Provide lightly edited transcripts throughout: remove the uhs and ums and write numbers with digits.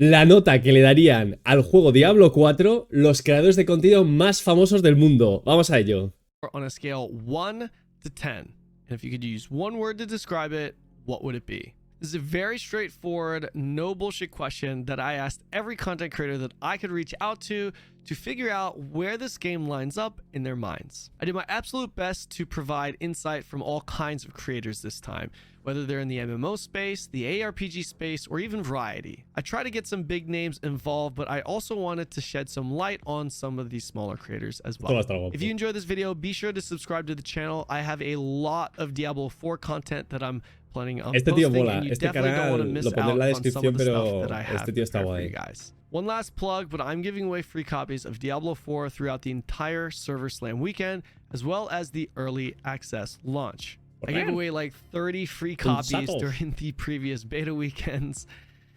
la nota que le darían al juego Diablo 4 los creadores de contenido más famosos del mundo. Vamos a ello. On a scale 1 to 10, and if you could use one word to describe it, what would it be? This is a very straightforward, no bullshit question that I asked every content creator that I could reach out to figure out where this game lines up in their minds. I did my absolute best to provide insight from all kinds of creators this time, whether they're in the MMO space, the ARPG space, or even variety. I try to get some big names involved, but I also wanted to shed some light on some of these smaller creators as well. If you enjoyed this video, be sure to subscribe to the channel. I have a lot of Diablo 4 content that I'm planning on posting, tío mola. and you definitely don't want to miss out on some of the stuff that I have prepared for you guys. One last plug, but I'm giving away free copies of Diablo 4 throughout the entire Server Slam weekend, as well as the early access launch. I gave away like 30 free copies during the previous beta weekends.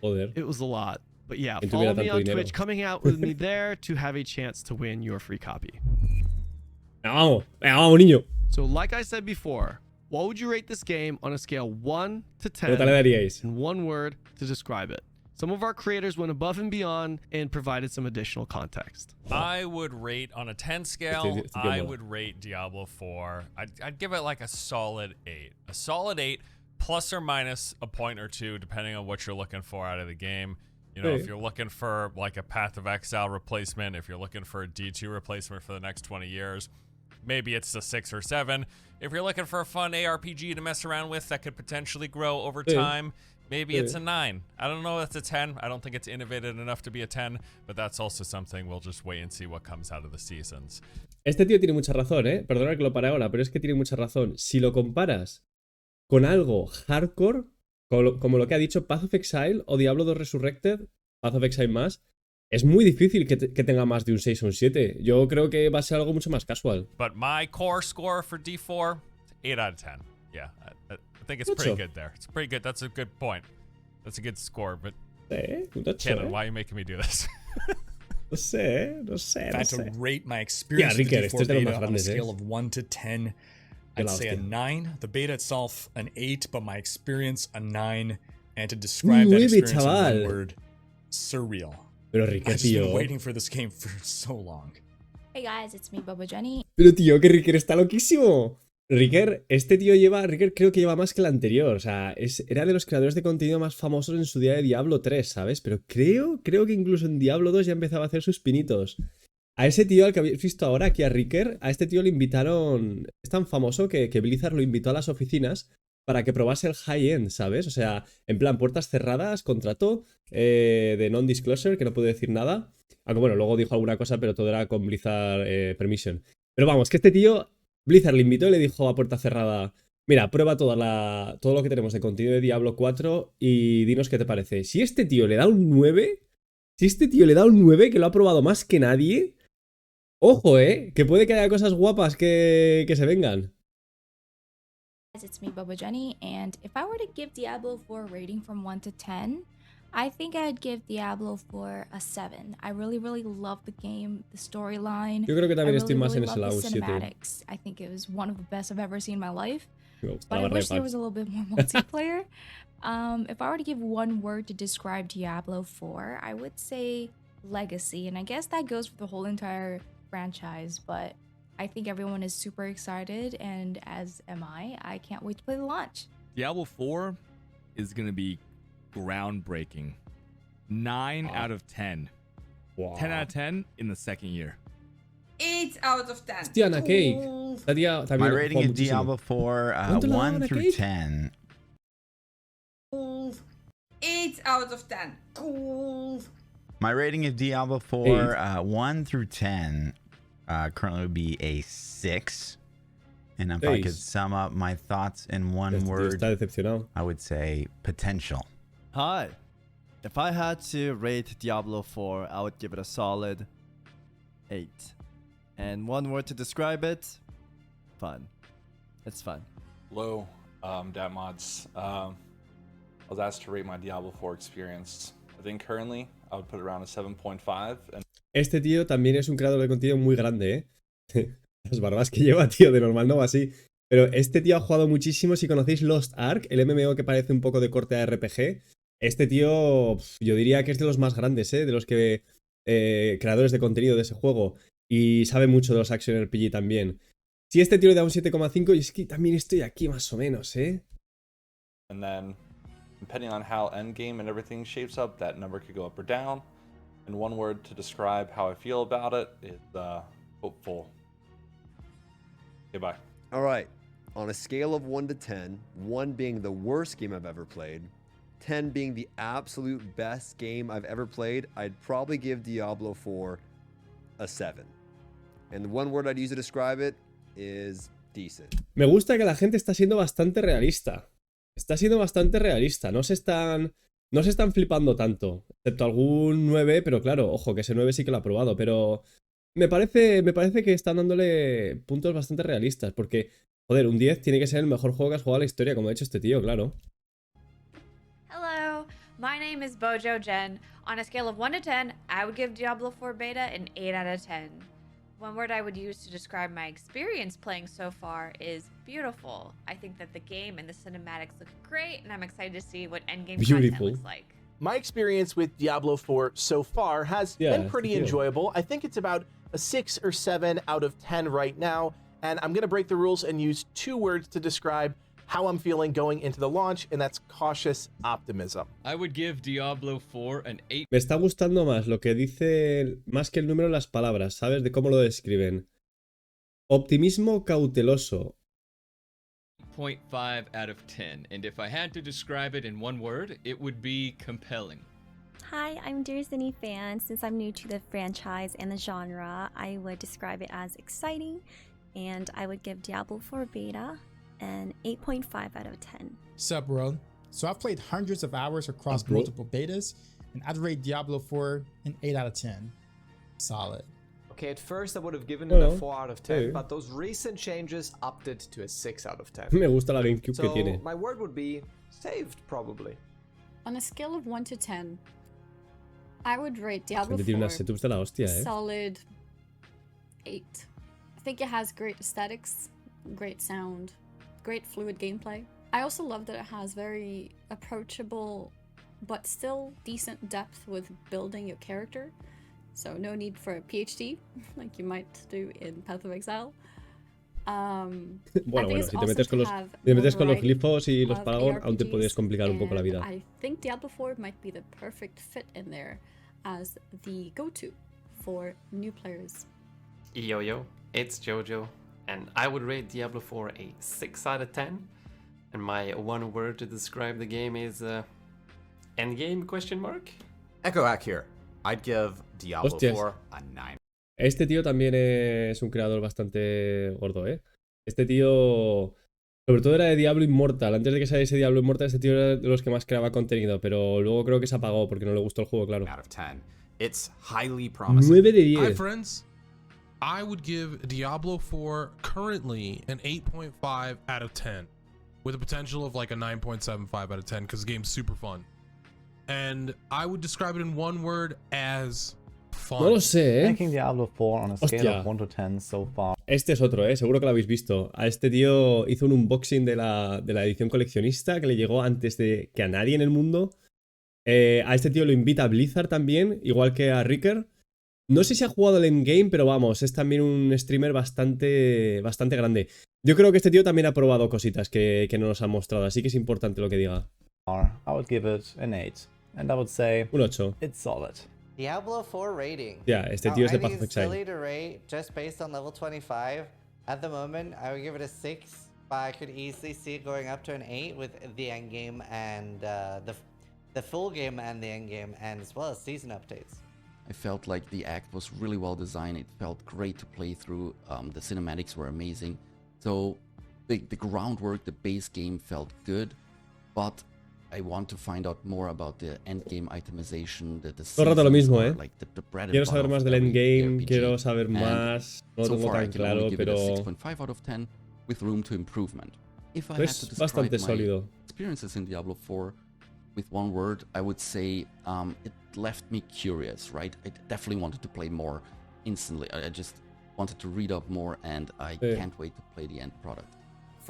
It was a lot. But yeah, follow me on Twitch, coming out with me there to have a chance to win your free copy. Vamos, niño. So like I said before, what would you rate this game on a scale 1 to 10 in one word to describe it? Some of our creators went above and beyond and provided some additional context. I would rate on a 10 scale, I would rate Diablo 4. I'd give it like a solid 8. A solid 8 plus or minus a point or two depending on what you're looking for out of the game. You know, if you're looking for like a Path of Exile replacement, if you're looking for a D2 replacement for the next 20 years, maybe it's a 6 or 7. If you're looking for a fun ARPG to mess around with that could potentially grow over time, maybe it's a 9. I don't know if it's a 10. I don't think it's innovative enough to be a 10, but that's also something we'll just wait and see what comes out of the seasons. Este tío tiene mucha razón, Perdona que lo pare ahora, pero es que tiene mucha razón. Si lo comparas con algo hardcore, como lo que ha dicho Path of Exile o Diablo 2 Resurrected, Path of Exile más, es muy difícil que tenga más de un 6 o un 7. Yo creo que va a ser algo mucho más casual. But my core score for D4, 8 out of 10. Yeah, I think it's pretty good there. It's pretty good. That's a good point. That's a good score, but Kenan, why are you making me do this? No sé. If I had to rate my experience with the D4 beta on a scale of 1 to 10, I'd say a 9. The beta itself, an 8, but my experience, a 9. And to describe that experience in one word, surreal. Pero RHYKKER, I've just been waiting for this game for so long. Hey guys, it's me, Bubba Jenny. Pero tío, que RHYKKER está loquísimo. RHYKKER, este tío RHYKKER creo que lleva más que el anterior. O sea, era de los creadores de contenido más famosos en su día de Diablo 3, ¿sabes? Pero creo que incluso en Diablo 2 ya empezaba a hacer sus pinitos. A ese tío al que habéis visto ahora, aquí a RHYKKER, a este tío le invitaron... Es tan famoso que Blizzard lo invitó a las oficinas para que probase el high-end, ¿sabes? O sea, en plan, puertas cerradas, contrato de non-disclosure, que no puede decir nada. Aunque bueno, luego dijo alguna cosa, pero todo era con Blizzard permission. Pero vamos, que este tío... Blizzard le invitó y le dijo a puerta cerrada: mira, prueba todo lo que tenemos de contenido de Diablo 4 y dinos qué te parece. Si este tío le da un 9, que lo ha probado más que nadie, ojo, que puede que haya cosas guapas que se vengan. It's me, Bubba Jenny, and if I were to give Diablo 4 a rating from 1 to 10, I think I'd give Diablo 4 a 7. I really love the game, the storyline. Yo creo que también estoy más en ese lado, the 7. cinematics. I think it was one of the best I've ever seen in my life. But I wish there was a little bit more multiplayer. If I were to give one word to describe Diablo 4, I would say legacy, and I guess that goes for the whole entire franchise, but I think everyone is super excited, and as am I. I can't wait to play the launch. Diablo 4 is going to be groundbreaking. 9 out of 10. Wow. 10 out of 10 in the second year. 8 out of 10. Hostia, Ana Cake. My rating is Diablo 4, 1 through 10. 8 out of 10. Cool. My rating is Diablo 4, 1 through 10. Currently would be a 6. And if I could sum up my thoughts in one word, I would say potential. Hi. If I had to rate Diablo 4, I would give it a solid 8. And one word to describe it, fun. It's fun. Hello, DATMODZ. I was asked to rate my Diablo 4 experience. I think currently I would put it around a 7.5. And este tío también es un creador de contenido muy grande, Las barbas que lleva, tío, de normal no va así. Pero este tío ha jugado muchísimo. Si conocéis Lost Ark, el MMO que parece un poco de corte a RPG, Este tío, yo diría que es de los más grandes, de los que creadores de contenido de ese juego. Y sabe mucho de los Action RPG también. Si este tío le da un 7,5, y es que también estoy aquí más o menos, And then, depending on how endgame and everything shapes up, that number could go up or down. And one word to describe how I feel about it is hopeful. Okay, bye. All right. On a scale of 1 to 10, 1 being the worst game I've ever played, 10 being the absolute best game I've ever played, I'd probably give Diablo 4 a 7. And the one word I'd use to describe it is decent. Me gusta que la gente está siendo bastante realista. Está siendo bastante realista. No se están flipando tanto. Excepto algún 9, pero claro, ojo, que ese 9 sí que lo ha probado. Pero me parece que están dándole puntos bastante realistas. Porque, joder, un 10 tiene que ser el mejor juego que has jugado en la historia, como ha hecho este tío, claro. Hello, my name is Bojo Jen. On a scale of 1 to 10, I would give Diablo 4 Beta an 8 out of 10. One word I would use to describe my experience playing so far is beautiful. I think that the game and the cinematics look great, and I'm excited to see what endgame content looks like. My experience with Diablo 4 so far has been pretty enjoyable. I think it's about a 6 or 7 out of 10 right now, and I'm going to break the rules and use 2 words to describe how I'm feeling going into the launch, and that's cautious optimism. I would give Diablo 4 an 8. Me está gustando más lo que dice, más que el número, las palabras, ¿sabes? De cómo lo describen. Optimismo cauteloso. 8.5 out of 10, and if I had to describe it in one word, it would be compelling. Hi, I'm Dear Zinni fan. Since I'm new to the franchise and the genre, I would describe it as exciting, and I would give Diablo 4 Beta an 8.5 out of 10. Sup, bro? So I've played hundreds of hours across multiple betas, and I'd rate Diablo 4 an 8 out of 10. Solid. Okay, at first I would have given it a 4 out of 10, but those recent changes upped it to a 6 out of 10. Me gusta la GameCube que tiene. So my word would be saved, probably. On a scale of 1 to 10, I would rate Diablo 4 tiene unas setups de la hostia, solid 8. I think it has great aesthetics, great sound, great fluid gameplay. I also love that it has very approachable but still decent depth with building your character. So no need for a PhD like you might do in Path of Exile. Bueno, si te metes con los glifos y los Paragon, aún te puedes complicar un poco la vida. I think Diablo 4 might be the perfect fit in there as the go-to for new players. Yo, it's Jojo, and I would rate Diablo 4 a 6 out of 10. And my one word to describe the game is endgame question mark? ECHOHACK here. I'd give Diablo 4 a 9. Este tío también es un creador bastante gordo, Este tío, sobre todo era de Diablo Immortal. Antes de que saliese Diablo Immortal, este tío era de los que más creaba contenido, pero luego creo que se apagó porque no le gustó el juego, claro. 9 de 10. Hi friends. I would give Diablo 4 currently an 8.5 out of 10 with a potential of like a 9.75 out of 10 because the game's super fun. And I would describe it in one word as fun. No lo sé, Ranking Diablo 4 on a scale of 1 to 10 so far. Este es otro, seguro que lo habéis visto. A este tío hizo un unboxing de la edición coleccionista que le llegó antes de que a nadie en el mundo. A este tío lo invita a Blizzard también, igual que a RHYKKER. No sé si ha jugado el endgame, pero vamos, es también un streamer bastante grande. Yo creo que este tío también ha probado cositas que no nos han mostrado, así que es importante lo que diga. I would give it an 8, and I would say un 8. It's solid. Diablo 4 rating. Ya, este tío es de Path of Exile. I think it's silly to rate just based on level 25. At the moment, I would give it a 6, but I could easily see it going up to an 8 with the end game and the full game and the end game, and as well as season updates. I felt like the act was really well designed. It felt great to play through. The cinematics were amazing. So the groundwork, the base game felt good, but I want to find out more about the endgame itemization. Todo el rato lo mismo, like the bread and quiero saber más del endgame, RPG. quiero saber más. No so tengo far, tan claro, pero 6.5 out of 10 with room to improvement. If I had to es describe bastante my sólido. experiences in Diablo 4 with one word, I would say it left me curious, right? I definitely wanted to play more instantly. I just wanted to read up more, and I can't wait to play the end product.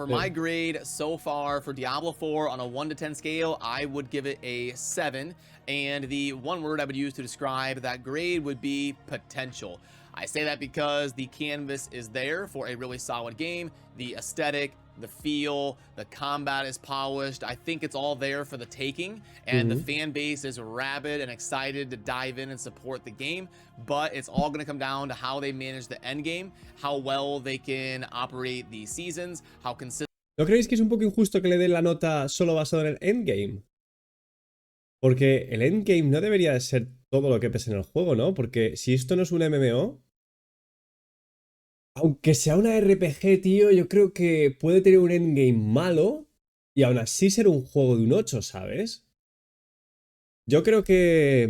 for my grade so far for Diablo 4 on a 1 to 10 scale, I would give it a 7. And the one word I would use to describe that grade would be potential. I say that because the canvas is there for a really solid game. The aesthetic, the feel, the combat is polished. I think it's all there for the taking, and the fan base is rabid and excited to dive in and support the game. But it's all going to come down to how they manage the end game, how well they can operate the seasons, how consistent. ¿No creéis que es un poco injusto que le den la nota solo basado en el endgame? Porque el endgame no debería de ser todo lo que pese en el juego, ¿no? Porque si esto no es un MMO, aunque sea una RPG, tío, yo creo que puede tener un endgame malo y aún así ser un juego de un 8, ¿sabes? Yo creo que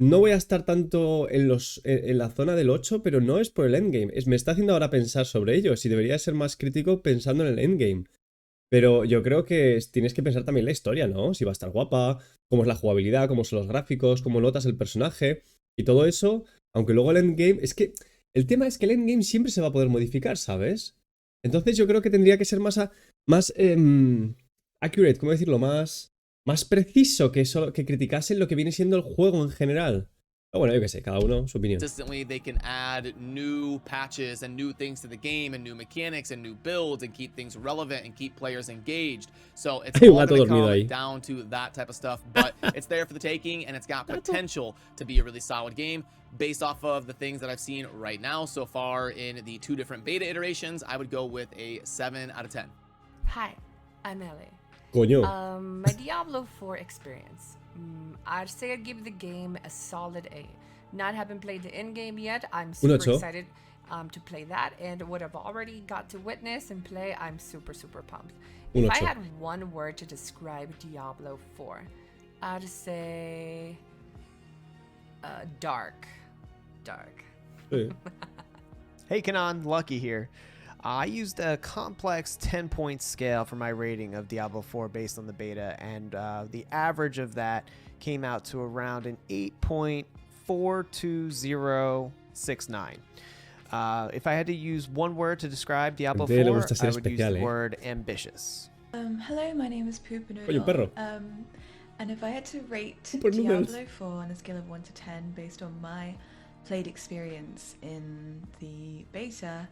no voy a estar tanto en la zona del 8, pero no es por el endgame. Me está haciendo ahora pensar sobre ello, si debería ser más crítico pensando en el endgame. Pero yo creo que tienes que pensar también la historia, ¿no? Si va a estar guapa, cómo es la jugabilidad, cómo son los gráficos, cómo notas el personaje y todo eso. Aunque luego el endgame... Es que el tema es que el endgame siempre se va a poder modificar, ¿sabes? Entonces yo creo que tendría que ser más accurate, ¿cómo decirlo? Más preciso que criticasen lo que viene siendo el juego en general. Pero bueno, yo qué sé, cada uno su opinión. Consistently, they can add new patches and new things to the game and new mechanics and new builds and keep things relevant and keep players engaged. So it's all going to come down to that type of stuff, but it's there for the taking and it's got potential to be a really solid game based off of the things that I've seen right now so far in the 2 different beta iterations. I would go with a 7 out of 10. Hi, I'm Ellie. Coño. My Diablo 4 experience. I'd say I'd give the game a solid A. Not having played the end game yet, I'm super excited to play that, and what I've already got to witness and play, I'm super pumped. If I had one word to describe Diablo 4, I'd say dark. Hey Kanan, Lucky here. I used a complex 10-point scale for my rating of Diablo 4 based on the beta, and the average of that came out to around an 8.42069. If I had to use one word to describe Diablo 4, I would use the word ambitious. Hello, my name is Poopanoodle. And if I had to rate Diablo 4 on a scale of 1 to 10 based on my played experience in the beta,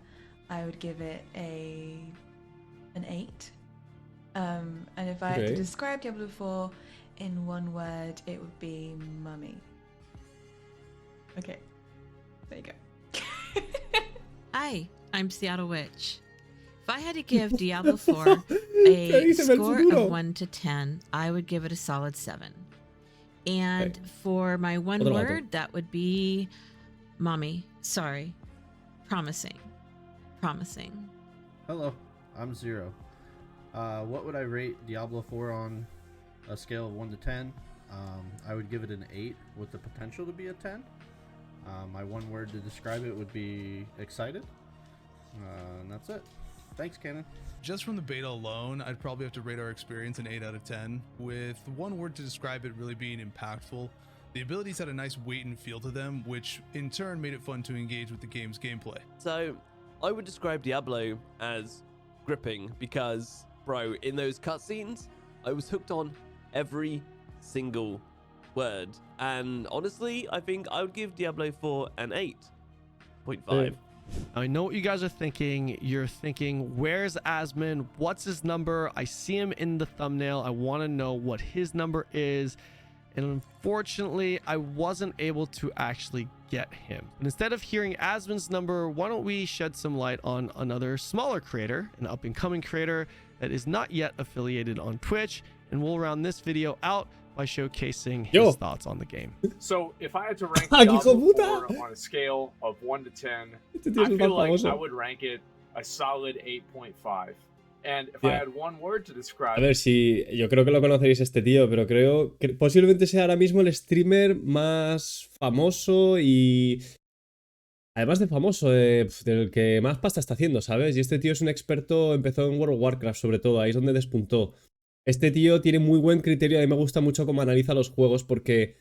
I would give it an 8. And if I had to describe Diablo 4 in one word, it would be mummy. Okay, there you go. Hi, I'm Seattle Witch. If I had to give Diablo 4 a score of 1 to 10, I would give it a solid 7. And for my one word, that would be mommy. Sorry. Promising. Hello, I'm Zero. What would I rate Diablo 4 on a scale of 1 to 10? I would give it an 8 with the potential to be a 10. My one word to describe it would be excited. And that's it. Thanks, Cannon. Just from the beta alone, I'd probably have to rate our experience an 8 out of 10, with one word to describe it really being impactful. The abilities had a nice weight and feel to them, which in turn made it fun to engage with the game's gameplay. So I would describe Diablo as gripping because, bro, in those cutscenes, I was hooked on every single word. And honestly, I think I would give Diablo 4 an 8.5. I know what you guys are thinking. You're thinking, where's Asmon? What's his number? I see him in the thumbnail. I want to know what his number is. And unfortunately, I wasn't able to actually get him. And instead of hearing Asmon's number, why don't we shed some light on another smaller creator, an up-and-coming creator that is not yet affiliated on Twitch, and we'll round this video out by showcasing his thoughts on the game. So if I had to rank Diablo 4 on a scale of 1 to 10, I feel like I would rank it a solid 8.5. And if I had one word to describe... A ver, si yo creo que lo conoceréis este tío, pero creo que posiblemente sea ahora mismo el streamer más famoso y... Además de famoso, del que más pasta está haciendo, ¿sabes? Y este tío es un experto, empezó en World of Warcraft sobre todo, ahí es donde despuntó. Este tío tiene muy buen criterio, a mí me gusta mucho cómo analiza los juegos porque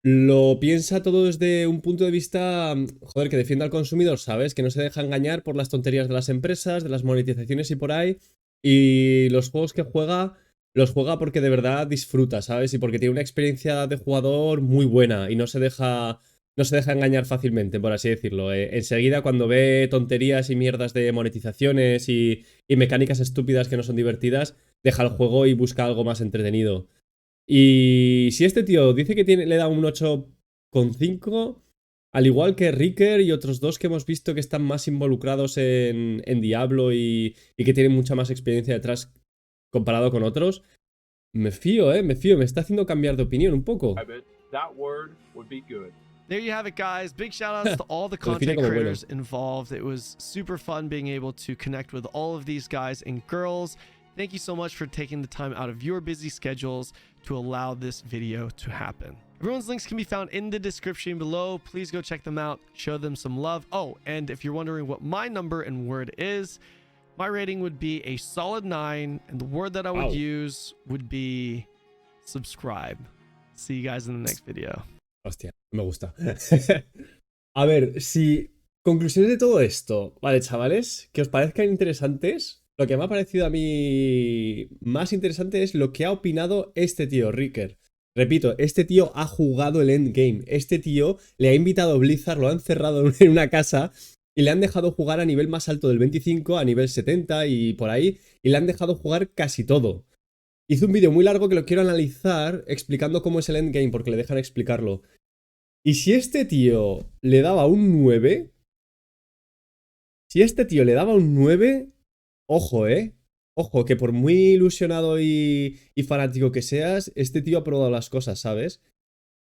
lo piensa todo desde un punto de vista, joder, que defienda al consumidor, ¿sabes? Que no se deja engañar por las tonterías de las empresas, de las monetizaciones y por ahí. Y los juegos que juega, los juega porque de verdad disfruta, ¿sabes? Y porque tiene una experiencia de jugador muy buena y no se deja engañar fácilmente, por así decirlo. Enseguida, cuando ve tonterías y mierdas de monetizaciones y mecánicas estúpidas que no son divertidas, deja el juego y busca algo más entretenido. Y si este tío dice que le da un 8,5, al igual que RHYKKER y otros dos que hemos visto que están más involucrados en Diablo y que tienen mucha más experiencia detrás comparado con otros, me fío, me está haciendo cambiar de opinión un poco. There you have it, guys. Big shout outs to all the content creators involved. It was super fun being able to connect with all of these guys and girls. Thank you so much for taking the time out of your busy schedules to allow this video to happen. Everyone's links can be found in the description below. Please go check them out, show them some love. Oh, and if you're wondering what my number and word is, my rating would be a solid 9, and the word that I would use would be subscribe. See you guys in the next video. Hostia, me gusta. A ver, si conclusiones de todo esto, vale, chavales, que os parezcan interesantes, lo que me ha parecido a mí más interesante es lo que ha opinado este tío, RHYKKER. Repito, este tío ha jugado el endgame. Este tío le ha invitado a Blizzard, lo ha encerrado en una casa y le han dejado jugar a nivel más alto del 25, a nivel 70 y por ahí, y le han dejado jugar casi todo. Hice un vídeo muy largo que lo quiero analizar explicando cómo es el endgame, porque le dejan explicarlo. Y si este tío le daba un 9... Ojo, Ojo, que por muy ilusionado y fanático que seas, este tío ha probado las cosas, ¿sabes?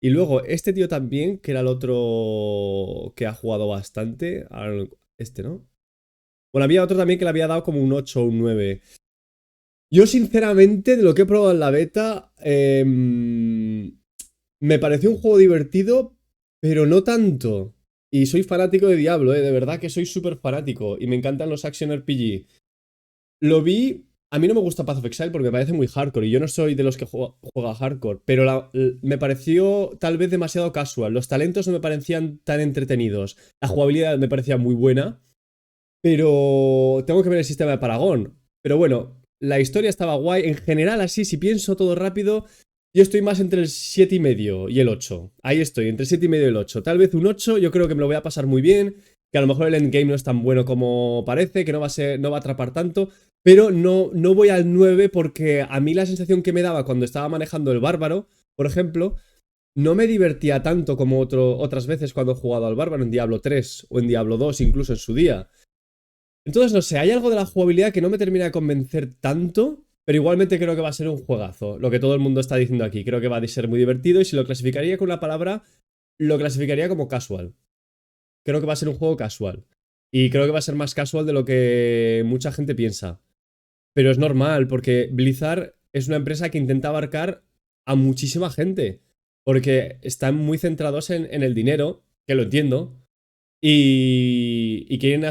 Y luego, este tío también, que era el otro que ha jugado bastante. Este, ¿no? Bueno, había otro también que le había dado como un 8 o un 9. Yo, sinceramente, de lo que he probado en la beta, me pareció un juego divertido, pero no tanto. Y soy fanático de Diablo, de verdad que soy súper fanático. Y me encantan los Action RPG. Lo vi... A mí no me gusta Path of Exile porque me parece muy hardcore y yo no soy de los que juega hardcore, pero me pareció tal vez demasiado casual. Los talentos no me parecían tan entretenidos. La jugabilidad me parecía muy buena, pero tengo que ver el sistema de Paragón. Pero bueno, la historia estaba guay. En general, así, si pienso todo rápido, yo estoy más entre el 7,5 y el 8. Ahí estoy, entre el 7,5 y el 8. Tal vez un 8, yo creo que me lo voy a pasar muy bien, que a lo mejor el endgame no es tan bueno como parece, que no va a atrapar tanto, pero no voy al 9 porque a mí la sensación que me daba cuando estaba manejando el bárbaro, por ejemplo, no me divertía tanto como otras veces cuando he jugado al bárbaro en Diablo 3 o en Diablo 2, incluso en su día. Entonces, no sé, hay algo de la jugabilidad que no me termina de convencer tanto, pero igualmente creo que va a ser un juegazo, lo que todo el mundo está diciendo aquí. Creo que va a ser muy divertido y si lo clasificaría con una palabra, lo clasificaría como casual. Creo que va a ser un juego casual. Y creo que va a ser más casual de lo que mucha gente piensa. Pero es normal, porque Blizzard es una empresa que intenta abarcar a muchísima gente. Porque están muy centrados en el dinero, que lo entiendo. Y quieren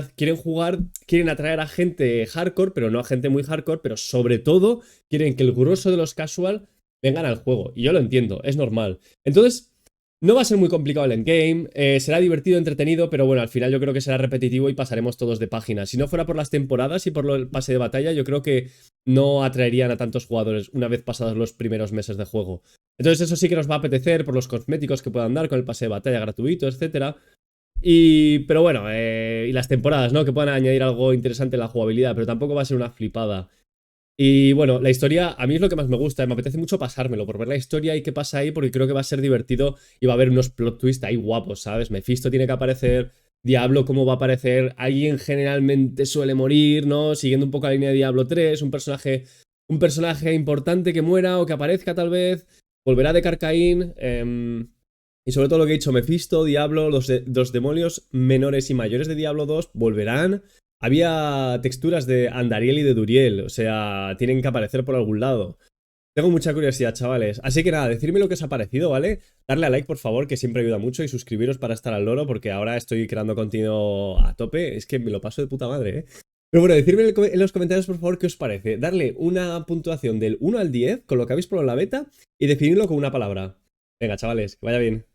atraer a gente hardcore, pero no a gente muy hardcore. Pero sobre todo, quieren que el grueso de los casual vengan al juego. Y yo lo entiendo, es normal. Entonces... no va a ser muy complicado el endgame, será divertido, entretenido, pero bueno, al final yo creo que será repetitivo y pasaremos todos de página. Si no fuera por las temporadas y por el pase de batalla, yo creo que no atraerían a tantos jugadores una vez pasados los primeros meses de juego. Entonces eso sí que nos va a apetecer por los cosméticos que puedan dar con el pase de batalla gratuito, etc. Pero bueno, y las temporadas, ¿no? Que puedan añadir algo interesante en la jugabilidad, pero tampoco va a ser una flipada. Y bueno, la historia a mí es lo que más me gusta, me apetece mucho pasármelo por ver la historia y qué pasa ahí porque creo que va a ser divertido y va a haber unos plot twists ahí guapos, ¿sabes? Mephisto tiene que aparecer, Diablo cómo va a aparecer, alguien generalmente suele morir, ¿no? Siguiendo un poco la línea de Diablo 3, un personaje importante que muera o que aparezca tal vez, volverá de Carcaín, y sobre todo lo que he dicho, Mephisto, Diablo, los demonios menores y mayores de Diablo 2 volverán. Había texturas de Andariel y de Duriel, o sea, tienen que aparecer por algún lado. Tengo mucha curiosidad, chavales. Así que nada, decidme lo que os ha parecido, ¿vale? Darle a like, por favor, que siempre ayuda mucho, y suscribiros para estar al loro, porque ahora estoy creando contenido a tope. Es que me lo paso de puta madre, ¿eh? Pero bueno, decidme en los comentarios, por favor, qué os parece. Darle una puntuación del 1 al 10 con lo que habéis probado en la beta y definirlo con una palabra. Venga, chavales, que vaya bien.